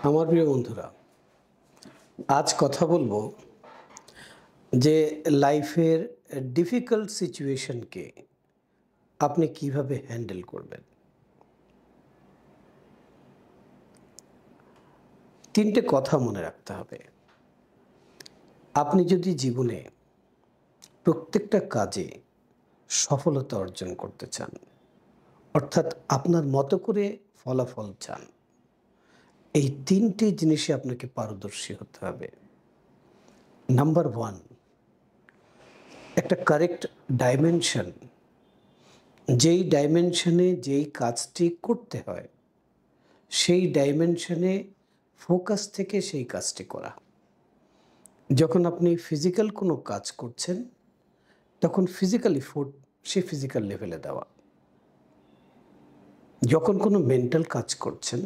আমার প্রিয় বন্ধুরা, আজ কথা বলবো যে লাইফের ডিফিকাল্ট সিচুয়েশনকে আপনি কিভাবে হ্যান্ডেল করবেন। তিনটে কথা মনে রাখতে হবে। আপনি যদি জীবনে প্রত্যেকটা কাজে সফলতা অর্জন করতে চান, অর্থাৎ আপনার মতো করে ফলাফল চান, এই তিনটে জিনিসে আপনাকে পারদর্শী হতে হবে। নাম্বার ওয়ান, একটা কারেক্ট ডাইমেনশন, যেই ডাইমেনশনে যেই কাজটি করতে হয় সেই ডাইমেনশনে ফোকাস থেকে সেই কাজটি করা। যখন আপনি ফিজিক্যাল কোনো কাজ করছেন তখন ফিজিক্যাল এফোর্ট সেই ফিজিক্যাল লেভেলে দেওয়া। যখন কোনো মেন্টাল কাজ করছেন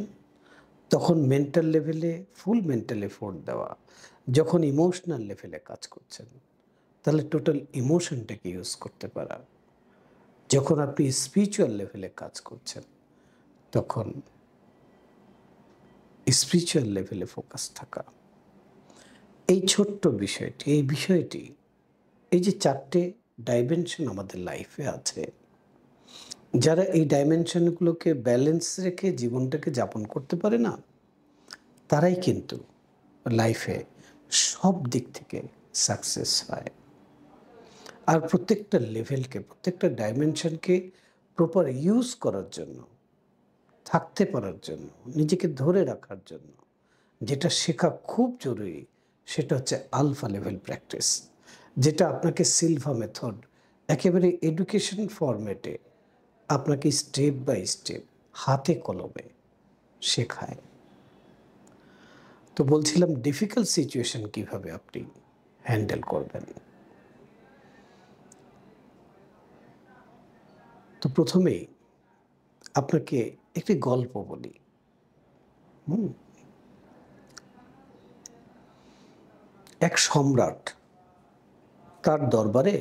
তখন মেন্টাল লেভেলে ফুল মেন্টাল এফোর্ট দেওয়া। যখন ইমোশনাল লেভেলে কাজ করছেন তাহলে টোটাল ইমোশনটাকে ইউজ করতে পারা। যখন আপনি স্পিরিচুয়াল লেভেলে কাজ করছেন তখন স্পিরিচুয়াল লেভেলে ফোকাস থাকা। এই ছোট্ট বিষয়টি, এই যে চারটে ডাইমেনশন আমাদের লাইফে আছে, যারা এই ডাইমেনশনগুলোকে ব্যালেন্স রেখে জীবনটাকে যাপন করতে পারে না, তারাই কিন্তু লাইফে সব দিক থেকে সাকসেস হয়। আর প্রত্যেকটা লেভেলকে, প্রত্যেকটা ডাইমেনশনকে প্রপার ইউজ করার জন্য, থাকতে পারার জন্য, নিজেকে ধরে রাখার জন্য যেটা শেখা খুব জরুরি সেটা হচ্ছে আলফা লেভেল প্র্যাকটিস, যেটা আপনাকে সিলভা মেথড একেবারে এডুকেশন ফরম্যাটে আপনাকে স্টেপ বাই স্টেপ হাতে কলমে শেখায়। তো বলছিলাম ডিফিকাল্ট সিচুয়েশন কিভাবে আপনি হ্যান্ডেল করবেন। তো প্রথমেই আপনাকে একটি গল্প বলি। এক সম্রাট, তার দরবারে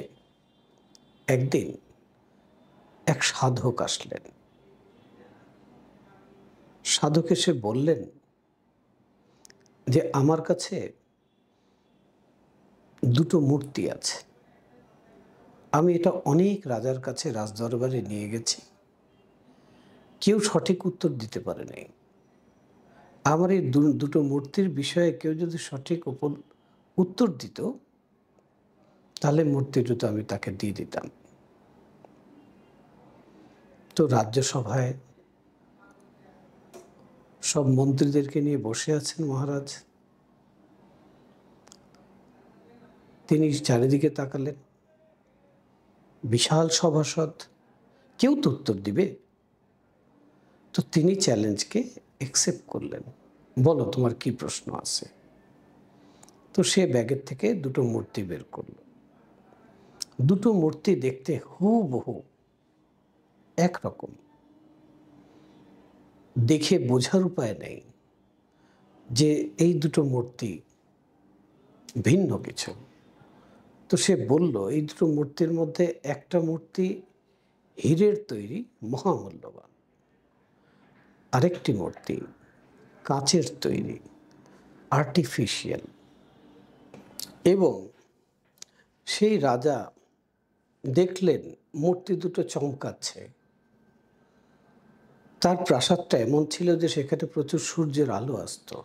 একদিন এক সাধক আসলেন। সাধক এসে বললেন যে আমার কাছে দুটো মূর্তি আছে, আমি এটা অনেক রাজার কাছে রাজদরবারে নিয়ে গেছি, কেউ সঠিক উত্তর দিতে পারে নাই। আমার এই দুটো মূর্তির বিষয়ে কেউ যদি সঠিক উত্তর দিত তাহলে মূর্তি দুটো আমি তাকে দিয়ে দিতাম। তো রাজ্যসভায় সব মন্ত্রীদেরকে নিয়ে বসে আছেন মহারাজ। তিনি চারিদিকে তাকালেন, বিশাল সভাসদ, কেউ তো উত্তর দিবে। তো তিনি চ্যালেঞ্জকে অ্যাকসেপ্ট করলেন, বলো তোমার কি প্রশ্ন আছে। তো সে ব্যাগের থেকে দুটো মূর্তি বের করলো। দুটো মূর্তি দেখতে হুবহু একরকম, দেখে বোঝার উপায় নেই যে এই দুটো মূর্তি ভিন্ন কিছু। তো সে বলল এই দুটো মূর্তির মধ্যে একটা মূর্তি হীরের তৈরি, মহামূল্যবান, আরেকটি মূর্তি কাচের তৈরি, আর্টিফিশিয়াল। এবং সেই রাজা দেখলেন মূর্তি দুটো চমকাচ্ছে। তার প্রাসাদটা এমন ছিল যে সেখানে প্রচুর সূর্যের আলো আসতো।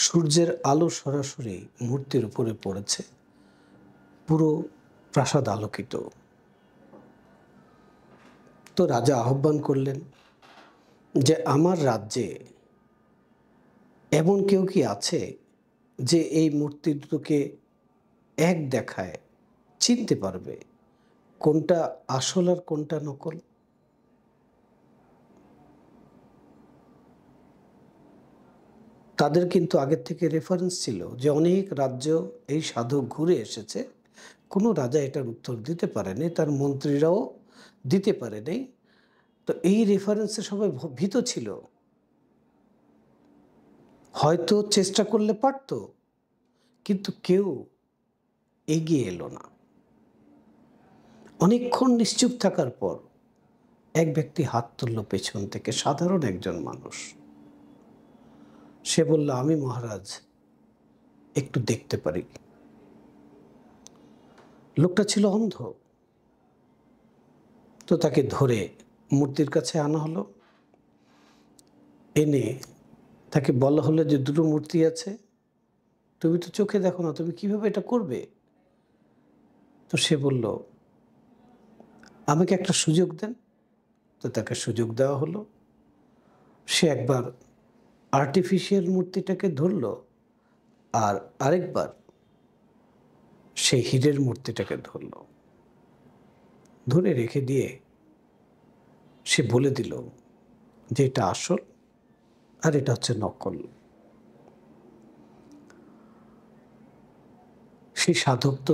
সূর্যের আলো সরাসরি মূর্তির উপরে পড়েছে, পুরো প্রাসাদ আলোকিত। তো রাজা আহ্বান করলেন যে আমার রাজ্যে এমন কেউ কি আছে যে এই মূর্তি দুটোকে এক দেখায় চিনতে পারবে কোনটা আসল আর কোনটা নকল। তাদের কিন্তু আগের থেকে রেফারেন্স ছিল যে অনেক রাজ্য এই সাধক ঘুরে এসেছে, কোনো রাজা এটার উত্তর দিতে পারেনি, তার মন্ত্রীরাও দিতে পারেনি। তো এই রেফারেন্সে সবাই ভীত ছিল, হয়তো চেষ্টা করলে পারত, কিন্তু কেউ এগিয়ে এলো না। অনেকক্ষণ নিশ্চুপ থাকার পর এক ব্যক্তি হাত তুলল পেছন থেকে, সাধারণ একজন মানুষ। সে বলল, আমি মহারাজ একটু দেখতে পারি। লোকটা ছিল অন্ধ। তো তাকে ধরে মূর্তির কাছে আনা হলো। এনে তাকে বলা হলো যে দুটো মূর্তি আছে, তুমি তো চোখে দেখো না, তুমি কিভাবে এটা করবে? তো সে বলল, আমাকে একটা সুযোগ দেন। তো তাকে সুযোগ দেওয়া হলো। সে একবার আর্টিফিশিয়াল মূর্তিটাকে ধরল, আর আরেকবার সেই হীরের মূর্তিটাকে ধরল। ধরে রেখে দিয়ে সে বলে দিল যে এটা আসল আর এটা হচ্ছে নকল। সেই সাধক তো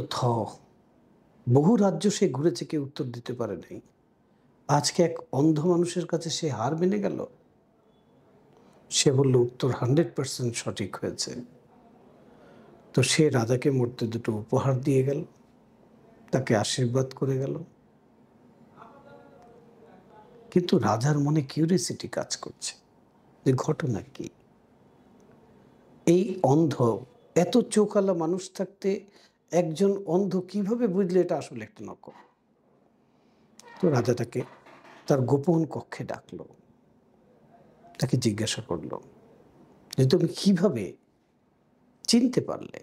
বহু রাজ্য সে ঘুরেছে, কেউ উত্তর দিতে পারে নাই। আজকে এক অন্ধ মানুষের কাছে সে হার মেনে গেল। সে বলল উত্তর 100% সঠিক হয়েছে। তো সে রাজাকে মূর্তি দুটো উপহার দিয়ে গেল, তাকে আশীর্বাদ করে গেল। কিন্তু রাজার মনে কিউরিয়াসিটি কাজ করছে যে ঘটনা কি। এই অন্ধ, এত চোখালা মানুষ থাকতে একজন অন্ধ কিভাবে বুঝলে এটা আসলে একটা নকল? তো রাজা তাকে তার গোপন কক্ষে ডাকলো, তাকে জিজ্ঞাসা করলো যে তুমি কিভাবে চিনতে পারলে?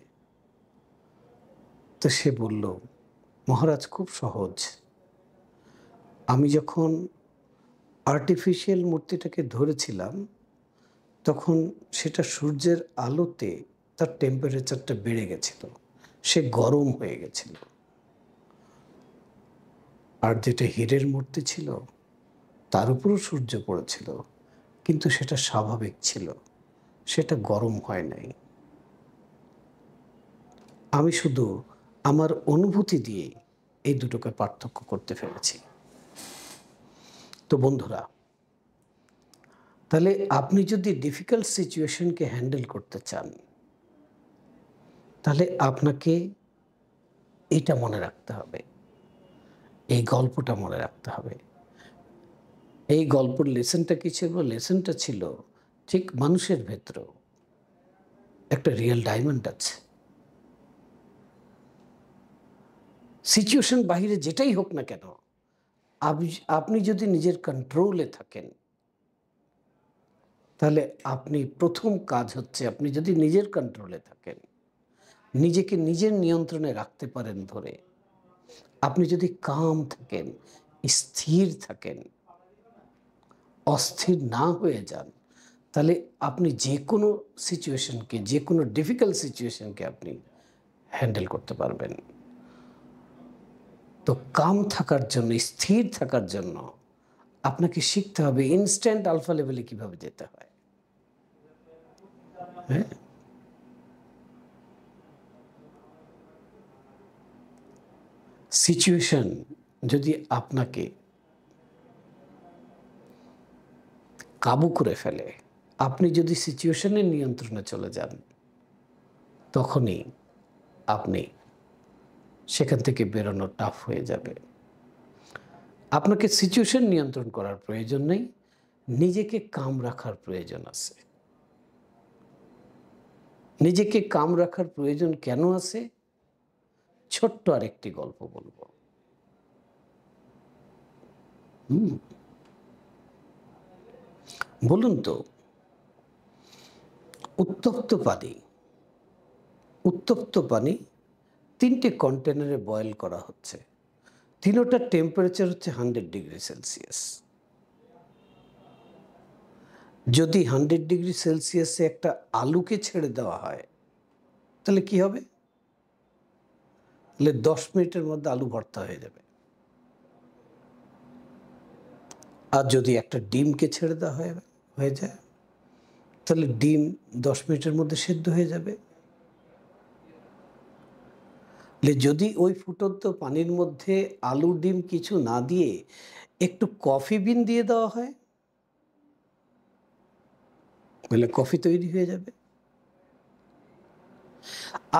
তো সে বলল, মহারাজ খুব সহজ। আমি যখন আর্টিফিশিয়াল মূর্তিটাকে ধরেছিলাম তখন সেটা সূর্যের আলোতে তার টেম্পারেচারটা বেড়ে গেছিল, সে গরম হয়ে গেছিল। আর যেটা হীরের মূর্তি ছিল তার উপরও সূর্য পড়েছিল, কিন্তু সেটা স্বাভাবিক ছিল, সেটা গরম হয় নাই। আমি শুধু আমার অনুভূতি দিয়ে এই দুটোকে পার্থক্য করতে পেরেছি। তো বন্ধুরা, তাহলে আপনি যদি ডিফিকাল্ট সিচুয়েশনকে হ্যান্ডেল করতে চান, তাহলে আপনাকে এটা মনে রাখতে হবে, এই গল্পটা মনে রাখতে হবে। এই গল্পের লেসনটা কি ছিল? লেসনটা ছিল ঠিক মানুষের ভেতরেও একটা রিয়েল ডায়মন্ড আছে। সিচুয়েশন বাহিরে যেটাই হোক না কেন, আপনি যদি নিজের কন্ট্রোলে থাকেন, তাহলে আপনি প্রথম কাজ হচ্ছে, আপনি যদি নিজের কন্ট্রোলে থাকেন, নিজেকে নিজের নিয়ন্ত্রণে রাখতে পারেন ধরে, আপনি যদি কাম থাকেন, স্থির থাকেন, অস্থির না হয়ে যান, তাহলে আপনি যে কোনো সিচুয়েশনকে, যে কোনো ডিফিকাল্ট সিচুয়েশনকে আপনি হ্যান্ডেল করতে পারবেন। তো কাম থাকার জন্য, স্থির থাকার জন্য আপনাকে শিখতে হবে ইনস্ট্যান্ট আলফা লেভেলে কিভাবে যেতে হয়। হ্যাঁ, সিচুয়েশন যদি আপনাকে কাবু করে ফেলে, আপনি যদি সিচুয়েশনের নিয়ন্ত্রণে চলে যান, তখনই আপনি সেখান থেকে বেরোনো টাফ হয়ে যাবে। আপনাকে সিচুয়েশন নিয়ন্ত্রণ করার প্রয়োজন নেই, নিজেকে কাম রাখার প্রয়োজন আছে। নিজেকে কাম রাখার প্রয়োজন কেন আছে? ছোট্ট আরেকটি গল্প বলবো। বলুন তো, উত্তপ্ত পানি, উত্তপ্ত পানি 3টে কন্টেনারে বয়েল করা হচ্ছে, তিনোটার টেম্পারেচার হচ্ছে 100 ডিগ্রি সেলসিয়াস। যদি 100 ডিগ্রি সেলসিয়াসে একটা আলুকে ছেড়ে দেওয়া হয়, তাহলে কি হবে? তাহলে 10 মিনিটের মধ্যে আলু ভর্তা হয়ে যাবে। আর যদি একটা ডিমকে ছেড়ে দেওয়া হয়ে যায়, তাহলে ডিম 10 মিনিটের মধ্যে সেদ্ধ হয়ে যাবে। যদি ওই ফুটন্ত পানির মধ্যে আলু ডিম কিছু না দিয়ে একটু কফি বিন দিয়ে দেওয়া হয়, তাহলে কফি তৈরি হয়ে যাবে।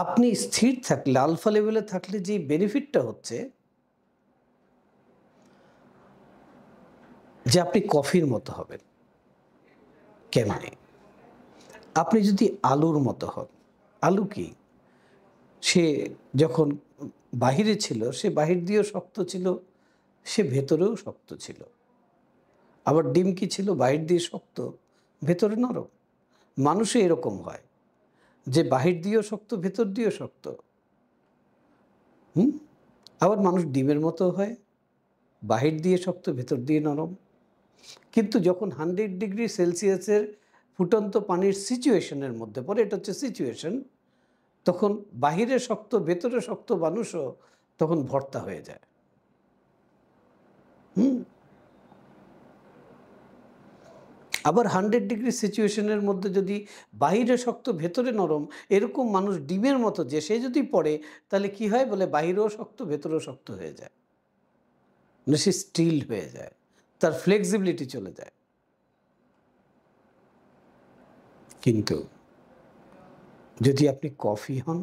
আপনি স্থির থাকলে, আলফা লেভেলে থাকলে যে বেনিফিটটা হচ্ছে যে আপনি কফির মতো হবেন। কেমনে? আপনি যদি আলুর মতো হন, আলু কি? সে যখন বাহিরে ছিল, সে বাহির দিয়েও শক্ত ছিল, সে ভেতরেও শক্ত ছিল। আবার ডিম কি ছিল? বাহির দিয়ে শক্ত, ভেতরে নরম। মানুষও এরকম হয় যে বাহির দিয়েও শক্ত, ভেতর দিয়েও শক্ত। হুম? আবার মানুষ ডিমের মতো হয়, বাহির দিয়ে শক্ত, ভেতর দিয়ে নরম। কিন্তু যখন 100 ডিগ্রি সেলসিয়াসের ফুটন্ত পানির সিচুয়েশনের মধ্যে পড়ে, এটা হচ্ছে সিচুয়েশন, তখন বাহিরে শক্ত, ভেতরে শক্ত মানুষও তখন ভর্তা হয়ে যায়। হুম? আবার 100 ডিগ্রি সিচুয়েশনের মধ্যে যদি বাহিরে শক্ত, ভেতরে নরম, এরকম মানুষ ডিমের মতো যে সে যদি পড়ে, তাহলে কি হয়? বলে বাহিরেও শক্ত, ভেতরেও শক্ত হয়ে যায়। মানে সে স্টিল হয়ে যায়, তার ফ্লেক্সিবিলিটি চলে যায়। কিন্তু যদি আপনি কফি হন,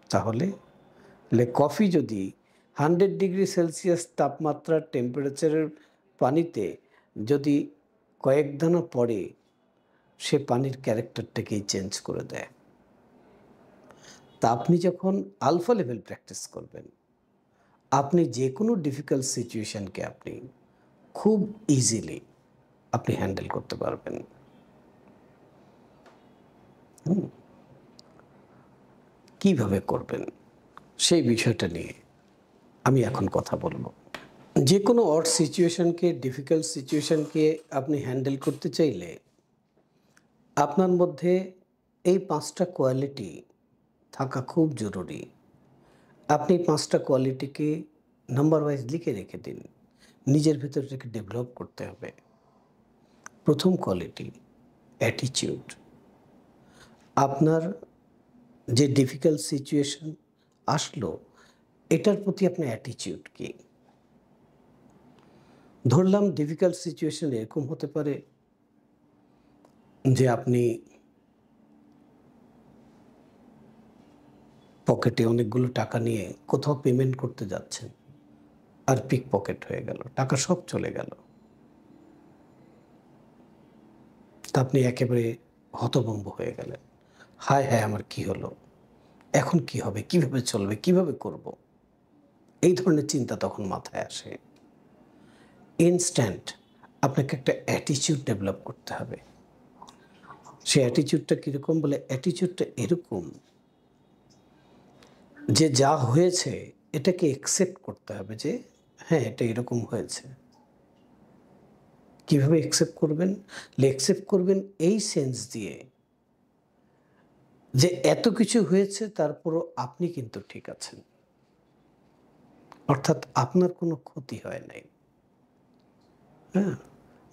তাহলে কফি যদি 100 ডিগ্রি সেলসিয়াস তাপমাত্রার টেম্পারেচারের পানিতে যদি কয়েক দানা পড়ে, সে পানির ক্যারেক্টারটাকেই চেঞ্জ করে দেয়। তা আপনি যখন আলফা লেভেল প্র্যাকটিস করবেন, আপনি যে কোনো ডিফিকাল্ট সিচুয়েশনকে আপনি খুব ইজিলি আপনি হ্যান্ডেল করতে পারবেন। হুম? কিভাবে করবেন সেই বিষয়টা নিয়ে আমি এখন কথা বলবো। যে কোনো অড সিচুয়েশনকে, ডিফিকাল্ট সিচুয়েশনকে আপনি হ্যান্ডেল করতে চাইলে আপনার মধ্যে এই 5টা কোয়ালিটি থাকা খুব জরুরি। আপনি 5টা কোয়ালিটিকে নাম্বার ওয়াইজ লিখে রেখে দিন। নিজের ভেতর থেকে ডেভেলপ করতে হবে। প্রথম কোয়ালিটি অ্যাটিটিউড। আপনার যে ডিফিকাল্ট সিচুয়েশন আসলো, এটার প্রতি আপনার অ্যাটিটিউড কী? ধরলাম ডিফিকাল্ট সিচুয়েশন এরকম হতে পারে যে আপনি পকেটে অনেকগুলো টাকা নিয়ে কোথাও পেমেন্ট করতে যাচ্ছেন, আর পিক পকেট হয়ে গেল, টাকা সব চলে গেল। তা আপনি একেবারে হতভম্ব হয়ে গেলেন। হায় হায়, আমার কি হলো? এখন কি হবে? কিভাবে চলবে? কিভাবে করব? এই ধরনের চিন্তা তখন মাথায় আসে। ইনস্ট্যান্ট আপনাকে একটা অ্যাটিটিউড ডেভেলপ করতে হবে। সেই অ্যাটিটিউডটা কীরকম? বলে অ্যাটিটিউডটা এরকম যে যা হয়েছে এটাকে অ্যাকসেপ্ট করতে হবে যে হ্যাঁ, এটা এরকম হয়েছে। কিভাবে অ্যাকসেপ্ট করবেন? অ্যাকসেপ্ট করবেন এই সেন্স দিয়ে যে এত কিছু হয়েছে, তারপরও আপনি কিন্তু ঠিক আছেন। অর্থাৎ আপনার কোনো ক্ষতি হয় নাই। হ্যাঁ?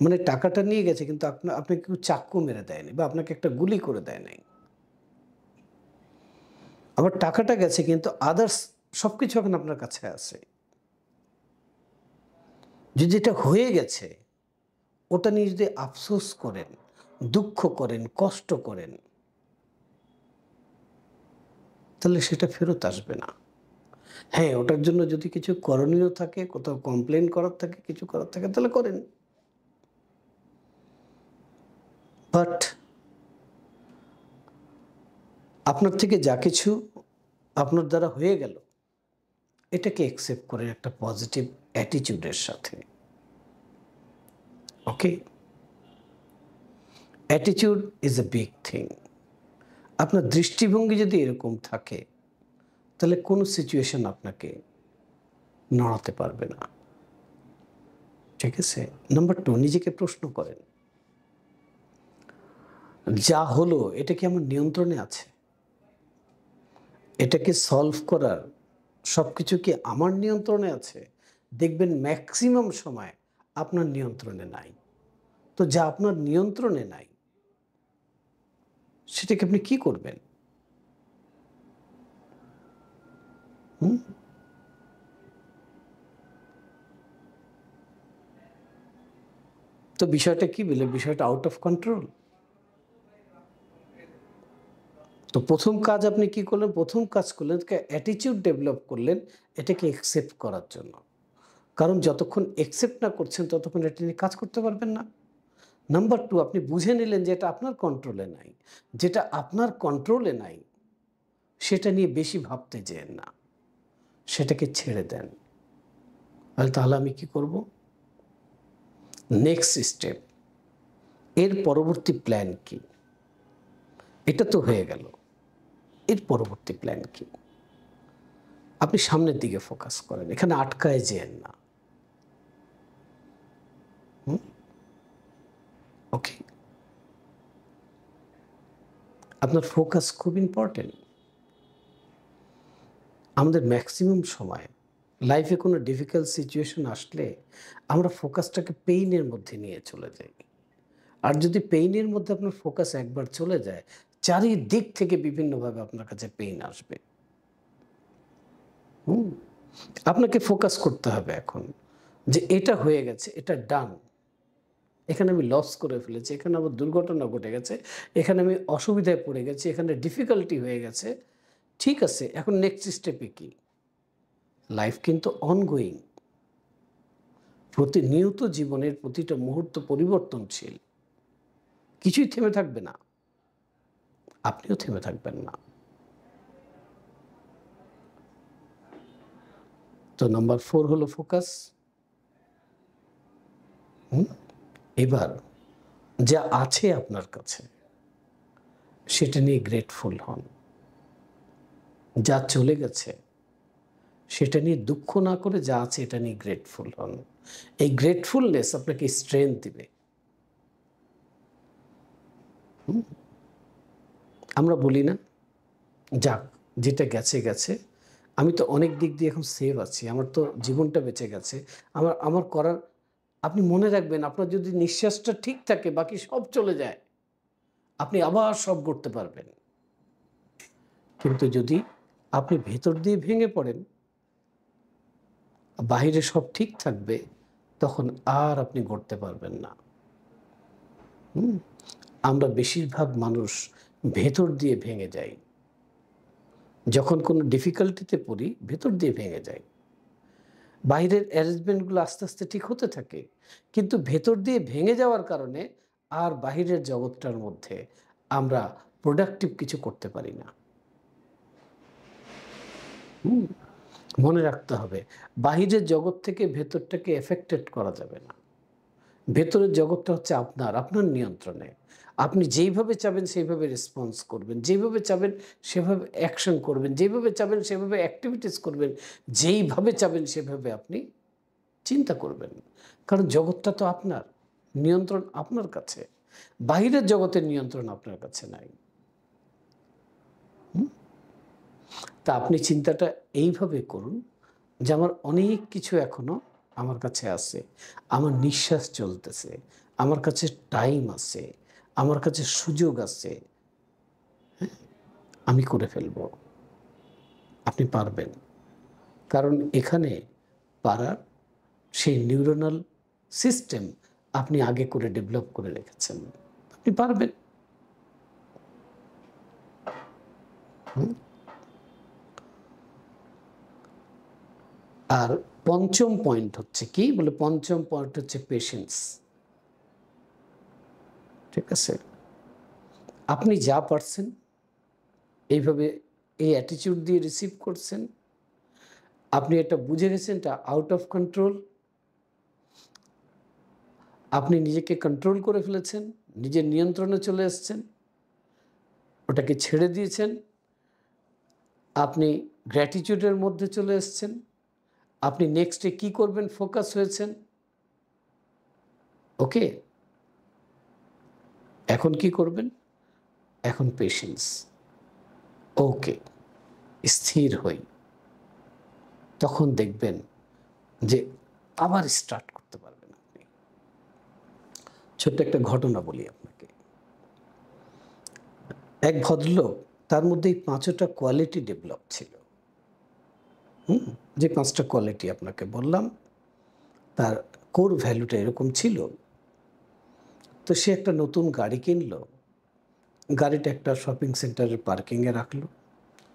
মানে টাকাটা নিয়ে গেছে, কিন্তু আপনাকে কেউ চাক্কু মেরে দেয়নি বা আপনাকে একটা গুলি করে দেয় নাই। আবার টাকাটা গেছে, কিন্তু আদার্স সবকিছু এখন আপনার কাছে আছে। যেটা হয়ে গেছে ওটা নিয়ে যদি আফসোস করেন, দুঃখ করেন, কষ্ট করেন, তাহলে সেটা ফেরত আসবে না। হ্যাঁ, ওটার জন্য যদি কিছু করণীয় থাকে, কোথাও কমপ্লেন করার থাকে, কিছু করার থাকে, তাহলে করেন। বাট আপনার থেকে যা কিছু আপনার দ্বারা হয়ে গেল, এটাকে অ্যাকসেপ্ট করেন একটা পজিটিভ অ্যাটিটিউডের সাথে। Okay? Attitude is a big thing. আপনার দৃষ্টিভঙ্গি যদি এরকম থাকে, তাহলে কোনো সিচুয়েশন আপনাকে নড়াতে পারবে না। ঠিক আছে? নাম্বার 2, নিজেকে প্রশ্ন করেন, যা হলো এটা কি আমার নিয়ন্ত্রণে আছে? এটাকে সলভ করার সবকিছু কি আমার নিয়ন্ত্রণে আছে? দেখবেন ম্যাক্সিমাম সময় আপনার নিয়ন্ত্রণে নাই। তো যা আপনার নিয়ন্ত্রণে নাই, সেটাকে আপনি কি করবেন? হুম? তো বিষয়টা কি বলে? বিষয়টা আউট অফ কন্ট্রোল। তো প্রথম কাজ আপনি কি করলেন? প্রথম কাজ করলেন অ্যাটিটিউড ডেভেলপ করলেন এটাকে অ্যাকসেপ্ট করার জন্য। কারণ যতক্ষণ অ্যাকসেপ্ট না করছেন, ততক্ষণ এটা নিয়ে কাজ করতে পারবেন না। নাম্বার 2, আপনি বুঝে নিলেন যে এটা আপনার কন্ট্রোলে নাই। যেটা আপনার কন্ট্রোলে নাই, সেটা নিয়ে বেশি ভাবতে যেয়েন না। সেটাকে ছেড়ে দেন। তাহলে আমি কি করব? নেক্সট স্টেপ, এর পরবর্তী প্ল্যান কি? এটা তো হয়ে গেল। এর পরবর্তী প্ল্যান কি? আপনি সামনের দিকে ফোকাস করেন। এখানে আটকায় যেয়েন না। ওকে? আপনার ফোকাস খুব ইম্পর্টেন্ট। আমাদের ম্যাক্সিমাম সময় লাইফে কোনো ডিফিকাল্ট সিচুয়েশন আসলে আমরা ফোকাসটাকে পেইনের মধ্যে নিয়ে চলে যাই। আর যদি পেইনের মধ্যে আপনার ফোকাস একবার চলে যায়, চারিদিক থেকে বিভিন্নভাবে আপনার কাছে পেইন আসবে। হুম? আপনাকে ফোকাস করতে হবে এখন যে এটা হয়ে গেছে, এটা ডান। এখানে আমি লস করে ফেলেছি, এখানে আমার দুর্ঘটনা ঘটে গেছে, এখানে আমি অসুবিধায় পড়ে গেছি, এখানে ডিফিকাল্টি হয়ে গেছে। ঠিক আছে, এখন নেক্সট স্টেপে কি? লাইফ কিন্তু অনগোয়িং। প্রতিনিয়ত জীবনের প্রতিটা মুহূর্ত পরিবর্তনশীল। কিছুই থেমে থাকবে না। আপনিও থেমে থাকবেন না। তো নাম্বার 4 হলো ফোকাস। এবার যা আছে আপনার কাছে সেটা নিয়ে গ্রেটফুল হন। যা চলে গেছে সেটা নিয়ে দুঃখ না করে যা আছে এটা নিয়ে গ্রেটফুল হন। এই গ্রেটফুলনেস আপনাকে স্ট্রেংথ দিবে। আমরা বলি না, যাক যেটা গেছে গেছে, আমি তো অনেক দিক দিয়ে এখন সেভ আছি, আমার তো জীবনটা বেঁচে গেছে, আমার আমার করার। আপনি মনে রাখবেন, আপনার যদি নিঃশ্বাসটা ঠিক থাকে বাকি সব চলে যায়, আপনি আবার সব করতে পারবেন। কিন্তু যদি আপনি ভেতর দিয়ে ভেঙে পড়েন, বাহিরে সব ঠিক থাকবে, তখন আর আপনি গড়তে পারবেন না। আমরা বেশিরভাগ মানুষ ভেতর দিয়ে ভেঙে যাই। যখন কোনো ডিফিকাল্টিতে পড়ি, ভেতর দিয়ে ভেঙে যাই। বাইরের অ্যারেঞ্জমেন্টগুলো আস্তে আস্তে ঠিক হতে থাকে, কিন্তু ভেতর দিয়ে ভেঙে যাওয়ার কারণে আর বাহিরের জগৎটার মধ্যে আমরা প্রোডাক্টিভ কিছু করতে পারি না। মনে রাখতে হবে, বাহিরের জগৎ থেকে ভেতরটাকে এফেক্টেড করা যাবে না। ভেতরের জগৎটা হচ্ছে আপনার, আপনার নিয়ন্ত্রণে। আপনি যেইভাবে চাবেন সেইভাবে রেসপন্স করবেন, যেভাবে চাবেন সেভাবে অ্যাকশন করবেন, যেভাবে চাবেন সেভাবে অ্যাক্টিভিটিস করবেন, যেইভাবে চাবেন সেভাবে আপনি চিন্তা করবেন। কারণ জগৎটা তো আপনার, নিয়ন্ত্রণ আপনার কাছে। বাহিরের জগতের নিয়ন্ত্রণ আপনার কাছে নাই। তা আপনি চিন্তাটা এইভাবে করুন যে আমার অনেক কিছু এখনো আমার কাছে আছে, আমার নিঃশ্বাস চলতেছে, আমার কাছে টাইম আছে, আমার কাছে সুযোগ আছে, আমি করে ফেলব। আপনি পারবেন, কারণ এখানে পারার সেই নিউরনাল সিস্টেম আপনি আগে করে ডেভেলপ করে রেখেছেন। আপনি পারবেন। আর পঞ্চম পয়েন্ট হচ্ছে কি বলে, পঞ্চম পয়েন্ট হচ্ছে পেশেন্স। ঠিক আছে, আপনি যা পারছেন এইভাবে এই অ্যাটিটিউড দিয়ে রিসিভ করছেন, আপনি এটা বুঝে গেছেন এটা আউট অফ কন্ট্রোল, আপনি নিজেকে কন্ট্রোল করে ফেলেছেন, নিজের নিয়ন্ত্রণে চলে এসেছেন, ওটাকে ছেড়ে দিয়েছেন, আপনি গ্র্যাটিটিউডের মধ্যে চলে এসেছেন, আপনি নেক্সটে কি করবেন ফোকাস হয়েছেন। ওকে, এখন কি করবেন? এখন পেশেন্স। ওকে, স্থির হই, তখন দেখবেন যে আবার স্টার্ট করতে পারবেন আপনি। ছোট্ট একটা ঘটনা বলি আপনাকে। এক ভদ্রলোক, তার মধ্যে এই 5টা কোয়ালিটি ডেভেলপ ছিল। যে 5টা কোয়ালিটি আপনাকে বললাম, তার কোর ভ্যালুটা এরকম ছিল। তো সে একটা নতুন গাড়ি কিনলো, গাড়িটা একটা শপিং সেন্টারের পার্কিংয়ে রাখলো,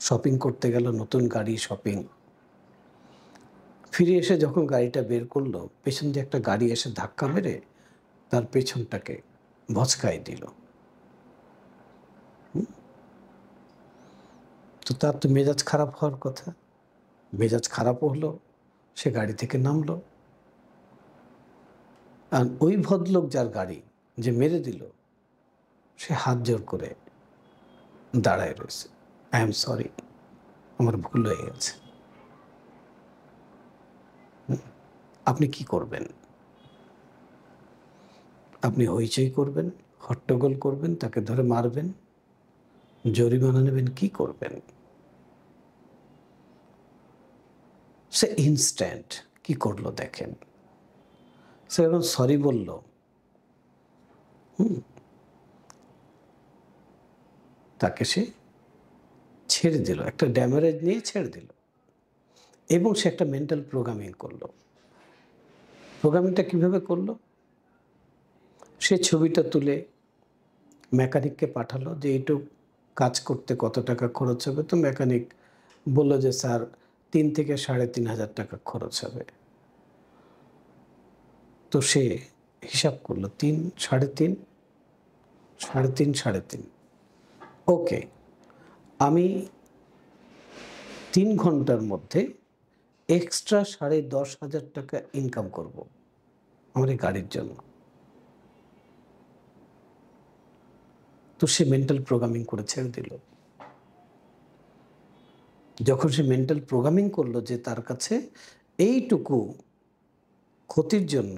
শপিং করতে গেল, নতুন গাড়ি, শপিং। ফিরে এসে যখন গাড়িটা বের করলো, পেছন দিয়ে একটা গাড়ি এসে ধাক্কা মেরে তার পেছনটাকে ভচকাই দিল। তো তার তো মেজাজ খারাপ হওয়ার কথা। মেজাজ খারাপও হলো, সে গাড়ি থেকে নামলো। আর ওই ভদ্রলোক যার গাড়ি যে মেরে দিল, সে হাত জোর করে দাঁড়ায় রয়েছে, আই এম সরি, আমার ভুল হয়ে গেছে। আপনি কি করবেন? আপনি হইচই করবেন, হট্টগোল করবেন, তাকে ধরে মারবেন, জরিমানা নেবেন, কি করবেন? সে ইনস্ট্যান্ট কি করলো দেখেন। সে এখন সরি বলল, তাকে সে ছেড়ে দিল, একটা ড্যামারেজ নিয়ে ছেড়ে দিল। এবং সে একটা মেন্টাল প্রোগ্রামিং করলো। প্রোগ্রামিংটা কিভাবে করলো? সে ছবিটা তুলে মেকানিককে পাঠালো যে এইটুক কাজ করতে কত টাকা খরচ হবে। তো মেকানিক বলল যে স্যার 3 থেকে 3,500 টাকা খরচ হবে। তো সে হিসাব করলো 3, 3.5, 3.5, 3.5। ওকে, আমি 3 ঘন্টার মধ্যে এক্সট্রা 10,500 টাকা ইনকাম করব আমার এই গাড়ির জন্য। তো সে মেন্টাল প্রোগ্রামিং করে ছেড়ে দিল। যখন সে মেন্টাল প্রোগ্রামিং করলো যে তার কাছে এইটুকু ক্ষতির জন্য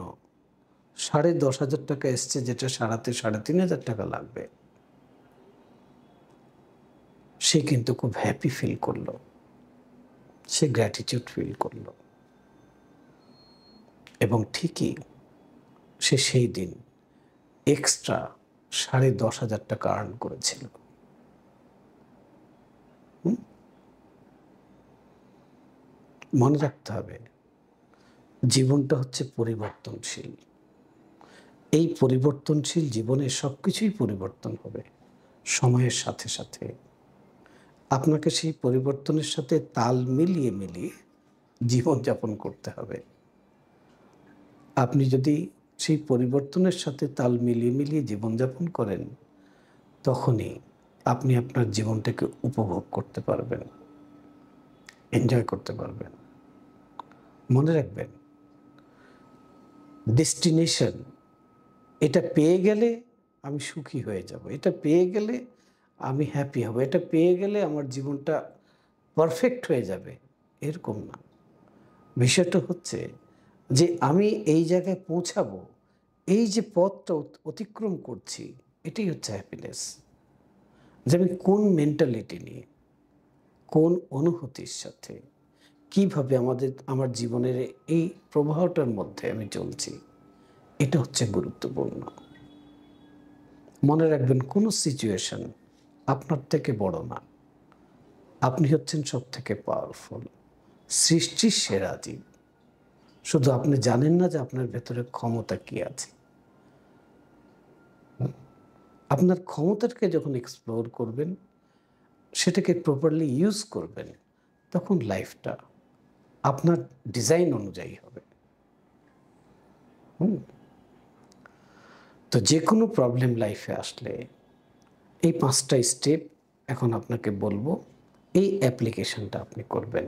10,500 টাকা এসছে, যেটা সারাতে 3,500 টাকা লাগবে, সে কিন্তু খুব হ্যাপি ফিল করলো, সে গ্র্যাটিটিউড ফিল করলো। এবং ঠিকই সে সেই দিন এক্সট্রা 10,500 টাকা আর্ন করেছিল। মনে রাখতে হবে, জীবনটা হচ্ছে পরিবর্তনশীল। এই পরিবর্তনশীল জীবনে সব কিছুই পরিবর্তন হবে সময়ের সাথে সাথে। আপনাকে সেই পরিবর্তনের সাথে তাল মিলিয়ে মিলিয়ে জীবনযাপন করতে হবে। আপনি যদি সেই পরিবর্তনের সাথে তাল মিলিয়ে মিলিয়ে জীবনযাপন করেন, তখনই আপনি আপনার জীবনটাকে উপভোগ করতে পারবেন, এনজয় করতে পারবেন। মনে রাখবেন, ডেস্টিনেশন, এটা পেয়ে গেলে আমি সুখী হয়ে যাব, এটা পেয়ে গেলে আমি হ্যাপি হব, এটা পেয়ে গেলে আমার জীবনটা পারফেক্ট হয়ে যাবে, এরকম না। বিষয়টা হচ্ছে যে আমি এই জায়গায় পৌঁছাবো, এই যে পথটা অতিক্রম করছি, এটাই হচ্ছে হ্যাপিনেস। যে আমি কোন মেন্টালিটি নিয়ে, কোন অনুভূতির সাথে, কিভাবে আমার জীবনের এই প্রবাহটার মধ্যে আমি চলছি, এটা হচ্ছে গুরুত্বপূর্ণ। মনে রাখবেন, কোনো সিচুয়েশন আপনার থেকে বড় না। আপনি হচ্ছেন সব থেকে পাওয়ারফুল, সৃষ্টির সেরা জীব। শুধু আপনি জানেন না যে আপনার ভেতরে ক্ষমতা কি আছে। আপনার ক্ষমতাকে যখন এক্সপ্লোর করবেন, সেটাকে প্রপারলি ইউজ করবেন, তখন লাইফটা আপনার ডিজাইন অনুযায়ী হবে। তো যে কোনো প্রবলেম লাইফে আসলে এই 5টা স্টেপ এখন আপনাকে বলবো, এই অ্যাপ্লিকেশনটা আপনি করবেন।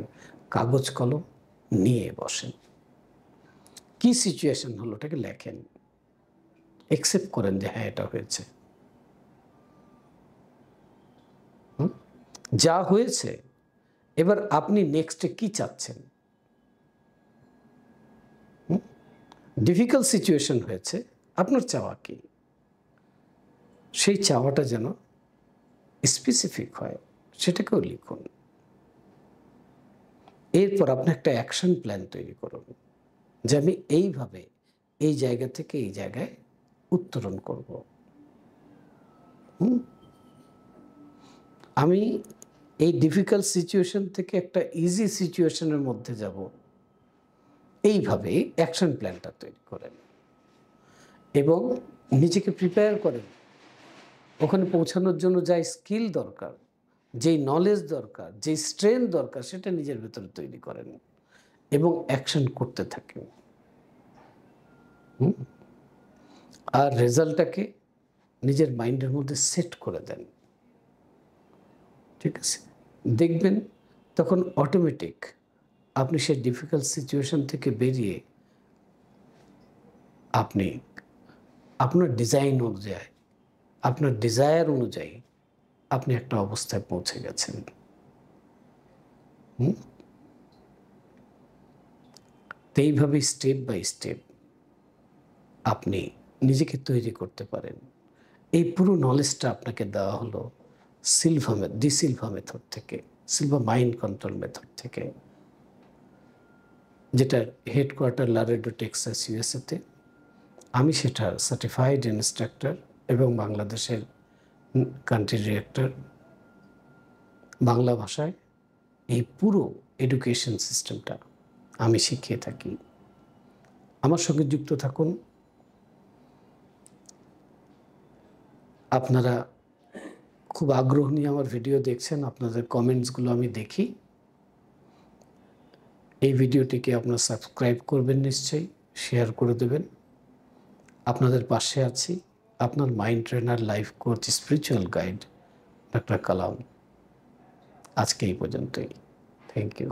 কাগজ কলম নিয়ে বসেন, কি সিচুয়েশন হলো ওটাকে লেখেন, অ্যাকসেপ্ট করেন যে হ্যাঁ এটা হয়েছে, যা হয়েছে। এবার আপনি নেক্সটে কি চাচ্ছেন? ডিফিকাল্ট সিচুয়েশন হয়েছে, আপনার চাওয়া কি? সেই চাওয়াটা যেন স্পেসিফিক হয়, সেটাকেও লিখুন। এরপর আপনি একটা অ্যাকশন প্ল্যান তৈরি করুন যে আমি এইভাবে এই জায়গা থেকে এই জায়গায় উত্তরণ করব। আমি এই ডিফিকাল্ট সিচুয়েশন থেকে একটা ইজি সিচুয়েশনের মধ্যে যাব, এইভাবে অ্যাকশন প্ল্যানটা তৈরি করেন এবং নিজেকে প্রিপেয়ার করেন। ওখানে পৌঁছানোর জন্য যা স্কিল দরকার, যেই নলেজ দরকার, যেই স্ট্রেংথ দরকার, সেটা নিজের ভেতরে তৈরি করেন এবং অ্যাকশন করতে থাকেন। আর রেজাল্টটাকে নিজের মাইন্ডের মধ্যে সেট করে দেন, ঠিক আছে, দেখবেন তখন অটোমেটিক আপনি সেই ডিফিকাল্ট সিচুয়েশন থেকে বেরিয়ে আপনি আপনার ডিজাইন অনুযায়ী, আপনার ডিজায়ার অনুযায়ী আপনি একটা অবস্থায় পৌঁছে গেছেন। তো এইভাবে স্টেপ বাই স্টেপ আপনি নিজেকে তৈরি করতে পারেন। এই পুরো নলেজটা আপনাকে দেওয়া হলো সিলভা মেথড থেকে, সিলভা মাইন্ড কন্ট্রোল মেথড থেকে, যেটার হেডকোয়ার্টার লারেডো টেক্সাস ইউএসএতে। আমি সেটার সার্টিফাইড ইনস্ট্রাক্টর এবং বাংলাদেশের কান্ট্রি ডিরেক্টর। বাংলা ভাষায় এই পুরো এডুকেশন সিস্টেমটা আমি শিখিয়ে থাকি। আমার সঙ্গে যুক্ত থাকুন। আপনারা খুব আগ্রহ নিয়ে আমার ভিডিও দেখছেন, আপনাদের কমেন্টসগুলো আমি দেখি। এই ভিডিওটিকে আপনারা সাবস্ক্রাইব করবেন, নিশ্চয়ই শেয়ার করে দেবেন। আপনাদের পাশে আছি, আপনার mind trainer, life coach, spiritual guide doctor Kalam. আজকে এই পর্যন্তই। Thank you.